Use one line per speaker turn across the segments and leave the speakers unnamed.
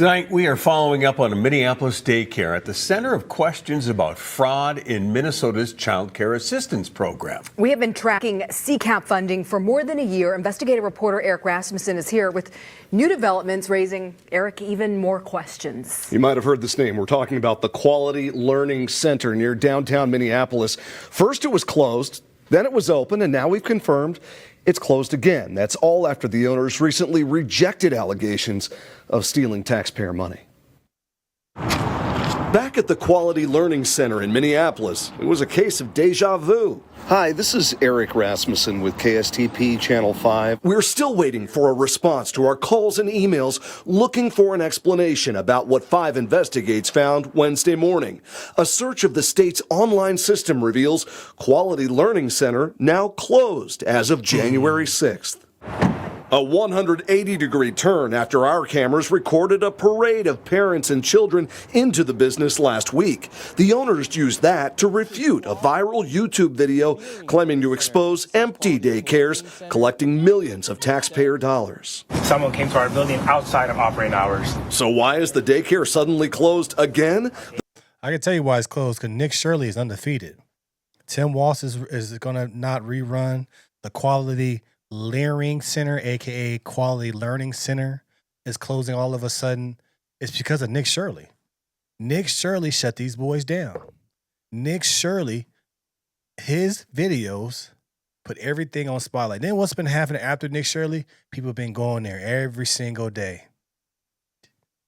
Tonight, we are following up on a Minneapolis daycare at the center of questions about fraud in Minnesota's Child Care Assistance Program.
We have been tracking CCAP funding for more than a year. Investigative reporter Eric Rasmussen is here with new developments raising, Eric, even more questions.
You might have heard this name. We're talking about the Quality Learning Center near downtown Minneapolis. First, it was closed, then it was open, and now we've confirmed it's closed again. That's all after the owners recently rejected allegations of stealing taxpayer money. Back at the Quality Learning Center in Minneapolis, it was a case of deja vu. Hi, this is Eric Rasmussen with KSTP Channel 5. We're still waiting for a response to our calls and emails looking for an explanation about what 5 Investigates found Wednesday morning. A search of the state's online system reveals Quality Learning Center now closed as of January 6th. A 180-degree turn after our cameras recorded a parade of parents and children into the business last week. The owners used that to refute a viral YouTube video claiming to expose empty daycares, collecting millions of taxpayer dollars.
Someone came to our building outside of operating hours.
So why is the daycare suddenly closed again?
I can tell you why it's closed, because Nick Shirley is undefeated. Tim Walsh is going to not rerun. The Quality Learning Center, a.k.a. Quality Learning Center, is closing all of a sudden. It's because of Nick Shirley. Nick Shirley shut these boys down. Nick Shirley, his videos put everything on spotlight. Then what's been happening after Nick Shirley? People have been going there every single day.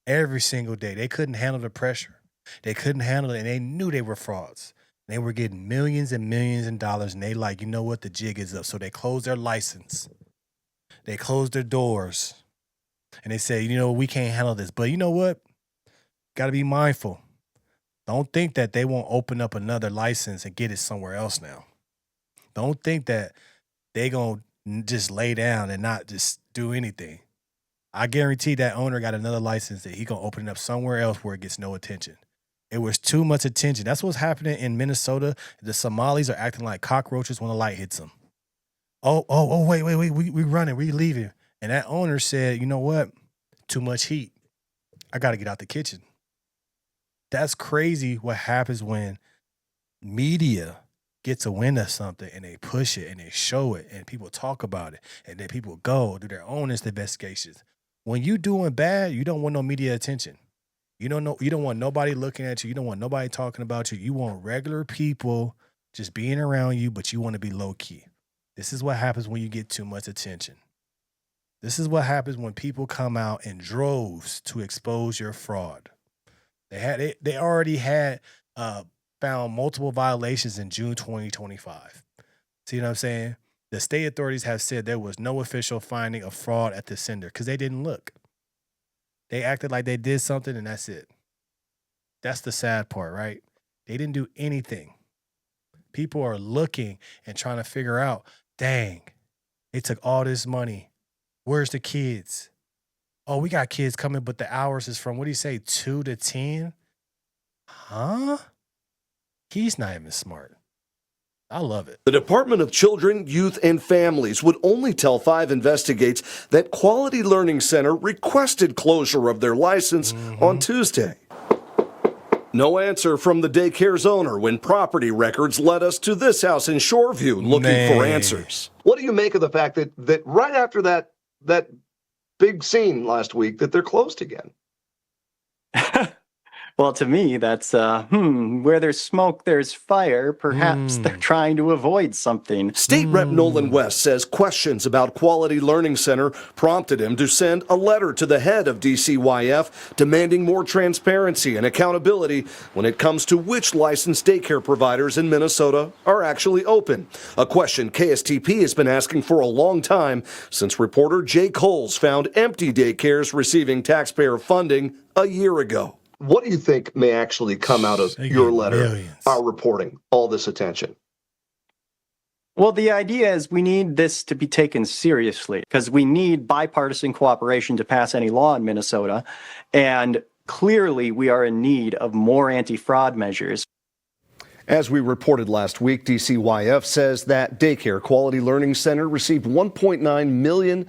Every single day. They couldn't handle the pressure. They couldn't handle it, and they knew they were frauds. They were getting millions and millions of dollars, and they like, you know what, the jig is up. So they closed their license. They closed their doors. And they say, you know, we can't handle this. But you know what? Got to be mindful. Don't think that they won't open up another license and get it somewhere else now. Don't think that they going to just lay down and not just do anything. I guarantee that owner got another license that he going to open it up somewhere else where it gets no attention. It was too much attention. That's what's happening in Minnesota. The Somalis are acting like cockroaches when the light hits them. Wait, we running, we leaving. And that owner said, you know what? Too much heat. I got to get out the kitchen. That's crazy what happens when media gets a wind of something and they push it and they show it and people talk about it and then people go do their own investigations. When you doing bad, you don't want no media attention. You don't want nobody looking at you. You don't want nobody talking about you. You want regular people just being around you, but you want to be low key. This is what happens when you get too much attention. This is what happens when people come out in droves to expose your fraud. They already had found multiple violations in June 2025. See what I'm saying? The state authorities have said there was no official finding of fraud at the center because they didn't look. They acted like they did something, and that's it. That's the sad part, right? They didn't do anything. People are looking and trying to figure out, dang, they took all this money. Where's the kids? Oh, we got kids coming, but the hours is from, what do you say, 2 to 10? Huh? He's not even smart. I love it.
The Department of Children, Youth, and Families would only tell 5 Investigates that Quality Learning Center requested closure of their license on Tuesday. No answer from the daycare's owner when property records led us to this house in Shoreview looking for answers. What do you make of the fact that right after that big scene last week that they're closed again?
Well, to me, that's, where there's smoke, there's fire. Perhaps they're trying to avoid something.
State Rep Nolan West says questions about Quality Learning Center prompted him to send a letter to the head of DCYF demanding more transparency and accountability when it comes to which licensed daycare providers in Minnesota are actually open. A question KSTP has been asking for a long time since reporter Jay Coles found empty daycares receiving taxpayer funding a year ago. What do you think may actually come out of your letter, our reporting, all this attention?
Well, the idea is we need this to be taken seriously because we need bipartisan cooperation to pass any law in Minnesota. And clearly we are in need of more anti-fraud measures.
As we reported last week, DCYF says that Daycare Quality Learning Center received $1.9 million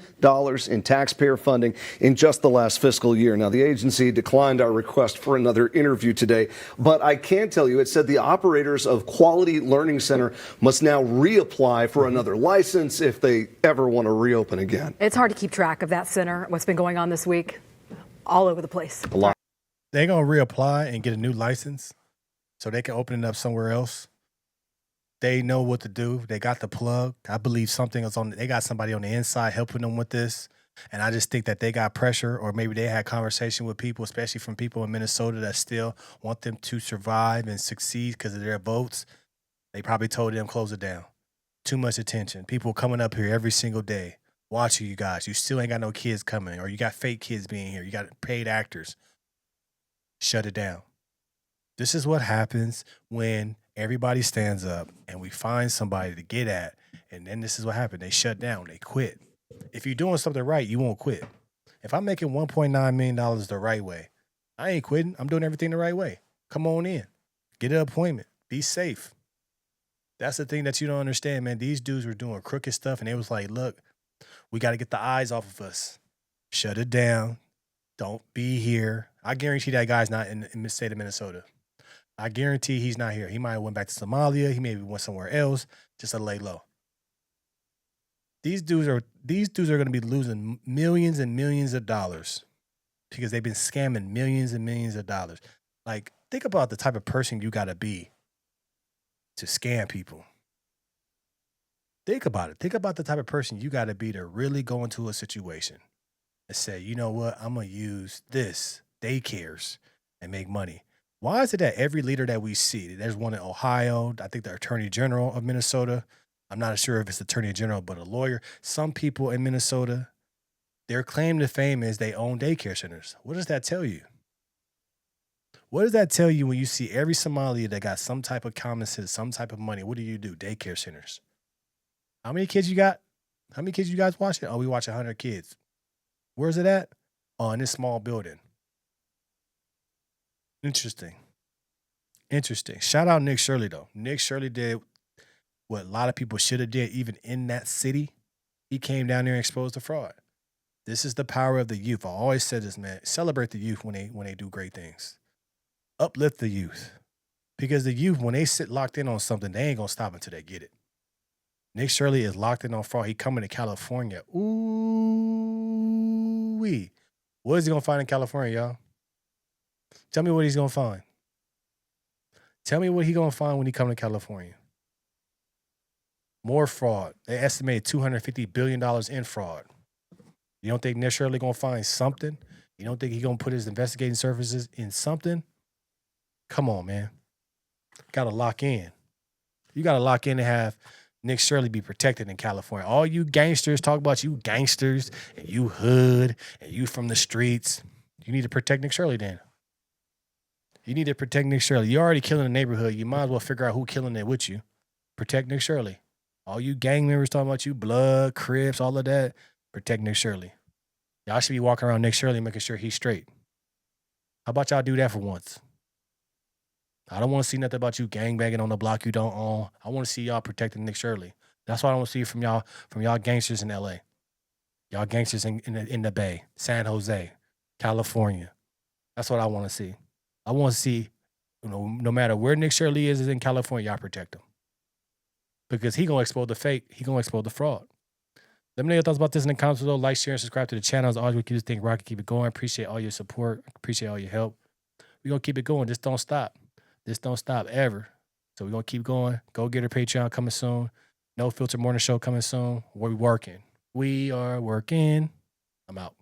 in taxpayer funding in just the last fiscal year. Now, the agency declined our request for another interview today, but I can tell you it said the operators of Quality Learning Center must now reapply for another license if they ever want to reopen again.
It's hard to keep track of that center, what's been going on this week, all over the place.
A lot.
They're going to reapply and get a new license so they can open it up somewhere else. They know what to do. They got the plug. I believe they got somebody on the inside helping them with this. And I just think that they got pressure, or maybe they had conversation with people, especially from people in Minnesota that still want them to survive and succeed because of their votes. They probably told them, close it down. Too much attention. People coming up here every single day, watching you guys. You still ain't got no kids coming, or you got fake kids being here. You got paid actors. Shut it down. This is what happens when everybody stands up and we find somebody to get at, and then this is what happened. They shut down. They quit. If you're doing something right, you won't quit. If I'm making $1.9 million the right way, I ain't quitting. I'm doing everything the right way. Come on in. Get an appointment. Be safe. That's the thing that you don't understand, man. These dudes were doing crooked stuff, and they was like, look, we got to get the eyes off of us. Shut it down. Don't be here. I guarantee that guy's not in the state of Minnesota. I guarantee he's not here. He might have went back to Somalia. He maybe went somewhere else just to lay low. These dudes are going to be losing millions and millions of dollars because they've been scamming millions and millions of dollars. Like, think about the type of person you got to be to scam people. Think about it. Think about the type of person you got to be to really go into a situation and say, you know what, I'm going to use this daycares and make money. Why is it that every leader that we see, there's one in Ohio, I think the Attorney General of Minnesota, I'm not sure if it's the Attorney General, but a lawyer, some people in Minnesota, their claim to fame is they own daycare centers. What does that tell you? What does that tell you when you see every Somali that got some type of common sense, some type of money? What do? Daycare centers. How many kids you got? How many kids you guys watching? Oh, we watch 100 kids. Where's it at? Oh, in this small building. Interesting. Shout out Nick Shirley, though. Nick Shirley did what a lot of people should have did, even in that city. He came down there and exposed the fraud. This is the power of the youth. I always said this, man. Celebrate the youth when they do great things. Uplift the youth. Because the youth, when they sit locked in on something, they ain't going to stop until they get it. Nick Shirley is locked in on fraud. He coming to California. Ooh-wee. What is he going to find in California, y'all? Tell me what he's going to find. Tell me what he's going to find when he come to California. More fraud. They estimated $250 billion in fraud. You don't think Nick Shirley going to find something? You don't think he's going to put his investigating services in something? Come on, man. Got to lock in. You got to lock in and have Nick Shirley be protected in California. All you gangsters talk about you gangsters and you hood and you from the streets. You need to protect Nick Shirley then. You need to protect Nick Shirley. You're already killing the neighborhood. You might as well figure out who killing it with you. Protect Nick Shirley. All you gang members talking about you, blood, Crips, all of that, protect Nick Shirley. Y'all should be walking around Nick Shirley making sure he's straight. How about y'all do that for once? I don't want to see nothing about you gangbanging on the block you don't own. I want to see y'all protecting Nick Shirley. That's what I want to see from y'all gangsters in LA. Y'all gangsters in the Bay, San Jose, California. That's what I want to see. I want to see, no matter where Nick Shirley is in California, y'all protect him. Because he going to expose the fake. He going to expose the fraud. Let me know your thoughts about this in the comments below. Like, share, and subscribe to the channel. As always, we keep this thing rocking, keep it going. Appreciate all your support. Appreciate all your help. We're going to keep it going. Just don't stop. This don't stop ever. So we're going to keep going. Go get our Patreon coming soon. No Filter Morning Show coming soon. We're working. We are working. I'm out.